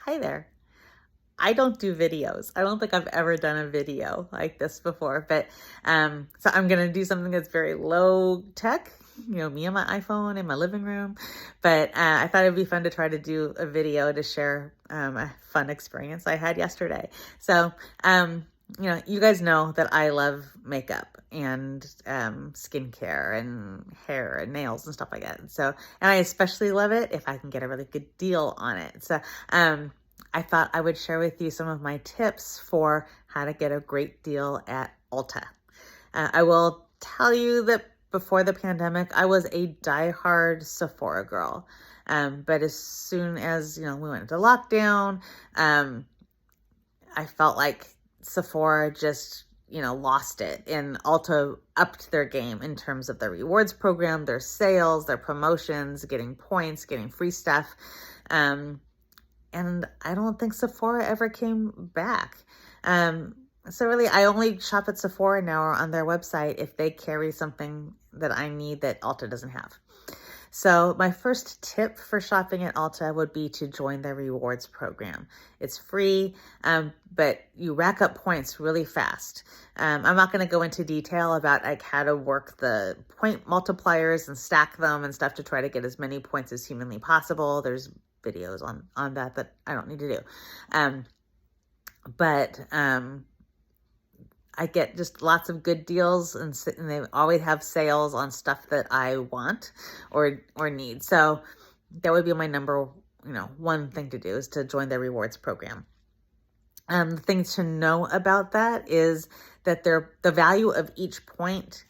Hi there. I don't do videos. I don't think I've ever done a video like this before, but so I'm gonna do something that's very low tech, me and my iPhone in my living room. But I thought it'd be fun to try to do a video to share a fun experience I had yesterday. So, you guys know that I love makeup and skincare and hair and nails and stuff like that. And I especially love it if I can get a really good deal on it. I thought I would share with you some of my tips for how to get a great deal at Ulta. I will tell you that before the pandemic, I was a diehard Sephora girl. But as soon as, we went into lockdown, I felt like Sephora just, lost it, and Ulta upped their game in terms of their rewards program, their sales, their promotions, getting points, getting free stuff. And I don't think Sephora ever came back. So really, I only shop at Sephora now or on their website if they carry something that I need that Ulta doesn't have. So my first tip for shopping at Ulta would be to join their rewards program. It's free, but you rack up points really fast. I'm not going to go into detail about like how to work the point multipliers and stack them and stuff to try to get as many points as humanly possible. There's videos on that I don't need to do. But I get just lots of good deals, and they always have sales on stuff that I want or need. So that would be my number, one thing to do is to join their rewards program. The thing to know about that is that the value of each point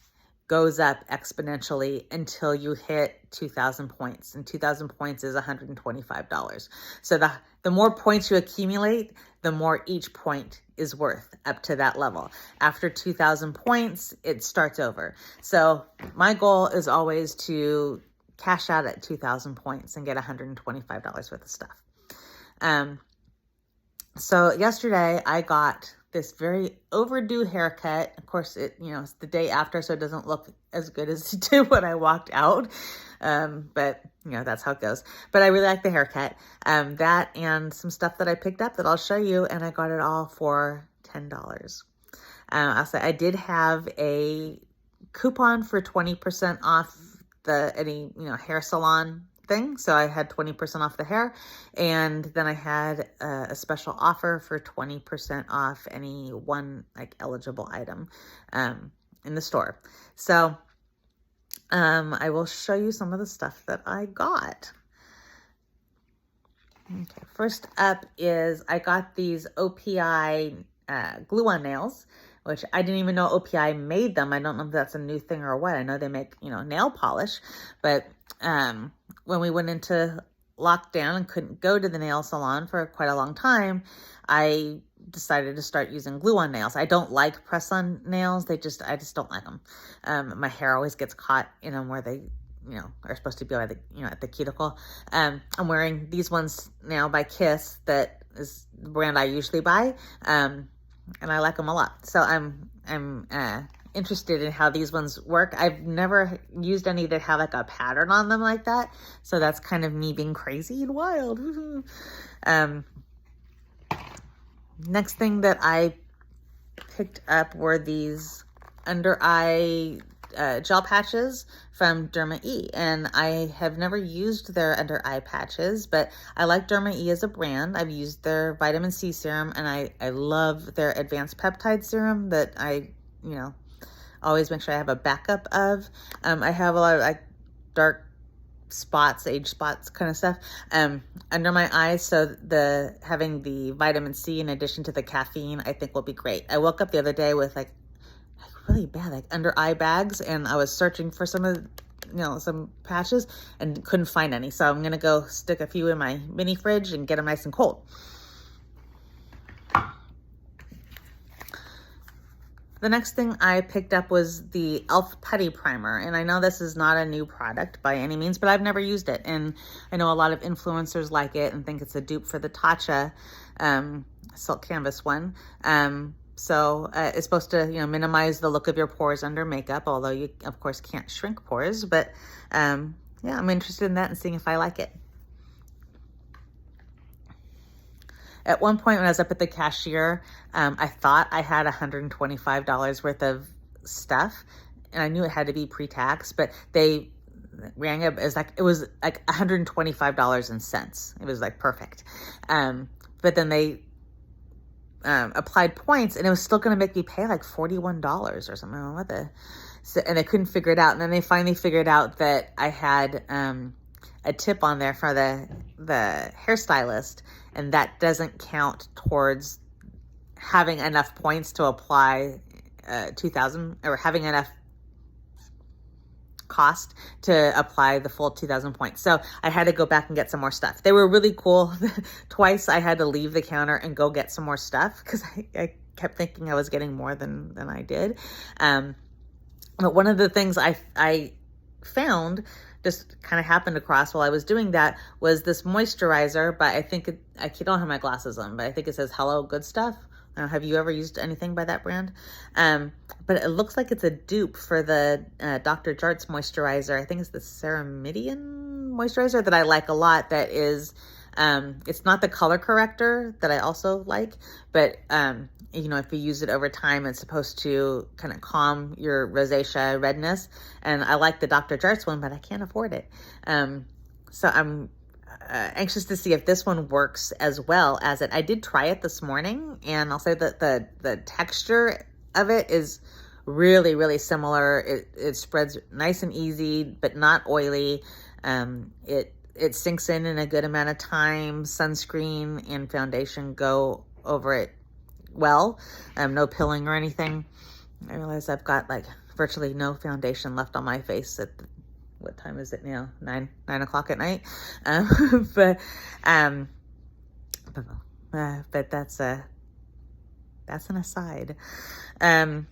goes up exponentially until you hit 2,000 points. And 2,000 points is $125. So the more points you accumulate, the more each point is worth up to that level. After 2,000 points, it starts over. So my goal is always to cash out at 2,000 points and get $125 worth of stuff. So yesterday I got this very overdue haircut. Of course, it's the day after, so it doesn't look as good as it did when I walked out. But that's how it goes. But I really like the haircut. That and some stuff that I picked up that I'll show you, and I got it all for $10. I'll say I did have a coupon for 20% off any hair salon thing. So I had 20% off the hair, and then I had a special offer for 20% off any one eligible item in the store. So I will show you some of the stuff that I got. Okay, first up is I got these OPI glue-on nails, which I didn't even know OPI made them. I don't know if that's a new thing or what. I know they make, nail polish, but when we went into lockdown and couldn't go to the nail salon for quite a long time, I decided to start using glue-on nails. I don't like press-on nails. I just don't like them. My hair always gets caught in them where they, are supposed to be by the, at the cuticle. I'm wearing these ones now by Kiss. That is the brand I usually buy. And I like them a lot. So I'm interested in how these ones work. I've never used any that have a pattern on them like that. So that's kind of me being crazy and wild. Next thing that I picked up were these under eye gel patches from Derma E, and I have never used their under eye patches, but I like Derma E as a brand. I've used their vitamin C serum, and I love their advanced peptide serum that I always make sure I have a backup of. I have a lot of dark spots, age spots kind of stuff under my eyes, so having the vitamin C in addition to the caffeine I think will be great. I woke up the other day with really bad under eye bags, and I was searching for some patches and couldn't find any, so I'm gonna go stick a few in my mini fridge and get them nice and cold. The next thing I picked up was the e.l.f. Putty Primer, and I know this is not a new product by any means, but I've never used it, and I know a lot of influencers like it and think it's a dupe for the Tatcha Silk Canvas one. So it's supposed to, minimize the look of your pores under makeup, although you, of course, can't shrink pores. But yeah, I'm interested in that and seeing if I like it. At one point when I was up at the cashier, I thought I had $125 worth of stuff, and I knew it had to be pre-tax, but they rang up, it was like $125 and cents. It was like perfect. But then they applied points, and it was still going to make me pay like $41 or something. What the? So, and they couldn't figure it out. And then they finally figured out that I had a tip on there for the hairstylist, and that doesn't count towards having enough points to apply 2,000, or having enough cost to apply the full 2,000 points. So I had to go back and get some more stuff. They were really cool. Twice I had to leave the counter and go get some more stuff because I kept thinking I was getting more than I did. But one of the things I found, just kind of happened across while I was doing that, was this moisturizer, but I think I don't have my glasses on, but I think it says Hello Good Stuff. Have you ever used anything by that brand? But it looks like it's a dupe for the Dr. Jart's moisturizer. I think it's the Ceramidian moisturizer that I like a lot. That is, it's not the color corrector that I also like, but you know, if you use it over time, it's supposed to kind of calm your rosacea redness. And I like the Dr. Jart's one, but I can't afford it. So I'm anxious to see if this one works as well as it. I did try it this morning, and I'll say that the texture of it is really, really similar. It spreads nice and easy, but not oily. It sinks in a good amount of time. Sunscreen and foundation go over it well. No pilling or anything. I realize I've got like virtually no foundation left on my face at what time is it now? 9 o'clock at night. But that's an aside. Okay.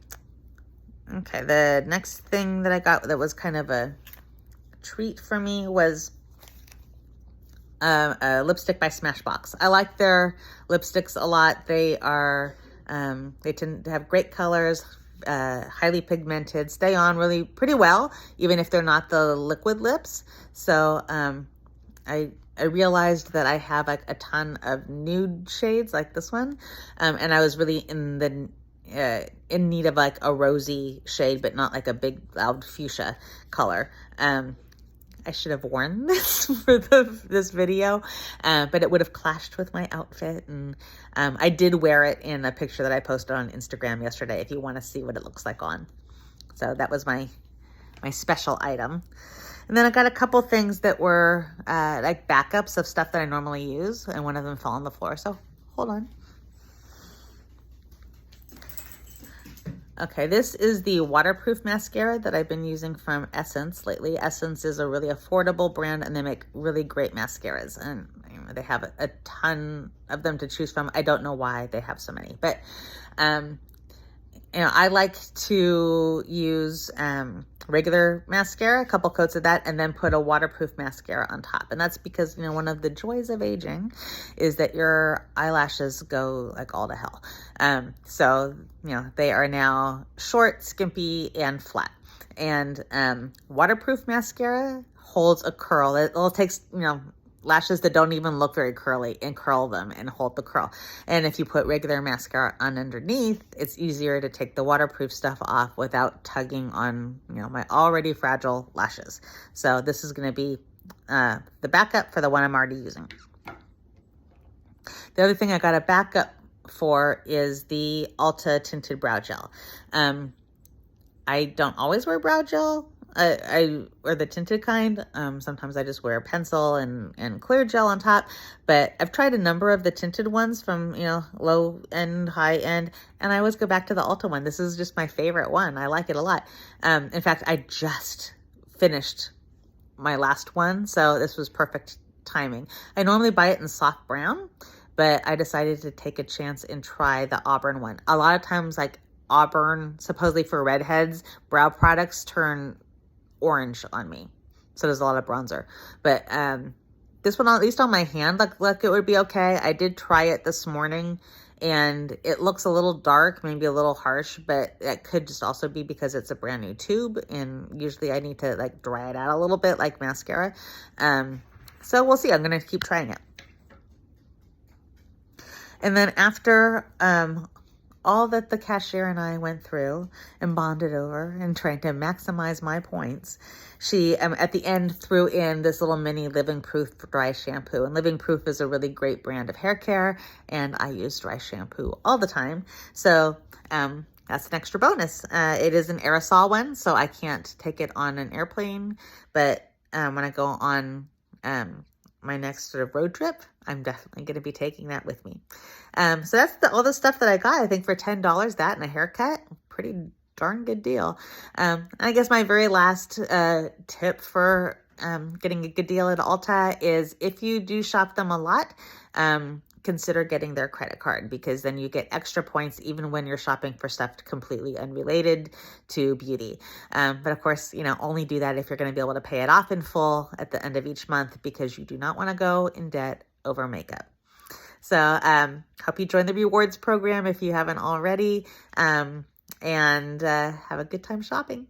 The next thing that I got that was kind of a treat for me was a lipstick by Smashbox. I like their lipsticks a lot. They are, they tend to have great colors, highly pigmented, stay on really pretty well, even if they're not the liquid lips. So I realized that I have like a ton of nude shades like this one, and I was really in need of like a rosy shade, but not like a big loud fuchsia color. I should have worn this for this video, but it would have clashed with my outfit. And I did wear it in a picture that I posted on Instagram yesterday, if you want to see what it looks like on. So that was my special item. And then I got a couple things that were like backups of stuff that I normally use, and one of them fell on the floor. So hold on. Okay, this is the waterproof mascara that I've been using from Essence lately. Essence is a really affordable brand, and they make really great mascaras, and they have a ton of them to choose from. I don't know why they have so many, but you know, I like to use regular mascara, a couple coats of that, and then put a waterproof mascara on top. And that's because, you know, one of the joys of aging is that your eyelashes go like all to hell. So, you know, they are now short, skimpy, and flat. And waterproof mascara holds a curl. It all takes, you know, lashes that don't even look very curly and curl them and hold the curl. And if you put regular mascara on underneath, it's easier to take the waterproof stuff off without tugging on, you know, my already fragile lashes. So this is going to be the backup for the one I'm already using. The other thing I got a backup for is the Ulta Tinted Brow Gel. I don't always wear brow gel. I wear the tinted kind. Sometimes I just wear a pencil and clear gel on top, but I've tried a number of the tinted ones from, you know, low end, high end, and I always go back to the Ulta one. This is just my favorite one. I like it a lot. In fact, I just finished my last one, so this was perfect timing. I normally buy it in soft brown, but I decided to take a chance and try the auburn one. A lot of times, like auburn, supposedly for redheads, brow products turn orange on me, so there's a lot of bronzer, but this one, at least on my hand, look, it would be okay. I did try it this morning, and it looks a little dark, maybe a little harsh, but it could just also be because it's a brand new tube, and usually I need to like dry it out a little bit like mascara. So we'll see. I'm gonna keep trying it. And then after all that the cashier and I went through and bonded over and trying to maximize my points, she at the end threw in this little mini Living Proof dry shampoo. And Living Proof is a really great brand of hair care, and I use dry shampoo all the time. So that's an extra bonus. It is an aerosol one, so I can't take it on an airplane, but when I go on my next sort of road trip, I'm definitely going to be taking that with me. So that's all the stuff that I got. I think for $10, that and a haircut, pretty darn good deal. I guess my very last tip for getting a good deal at Ulta is if you do shop them a lot, consider getting their credit card, because then you get extra points even when you're shopping for stuff completely unrelated to beauty. But of course, only do that if you're going to be able to pay it off in full at the end of each month, because you do not want to go in debt over makeup. So hope you join the rewards program if you haven't already, and have a good time shopping.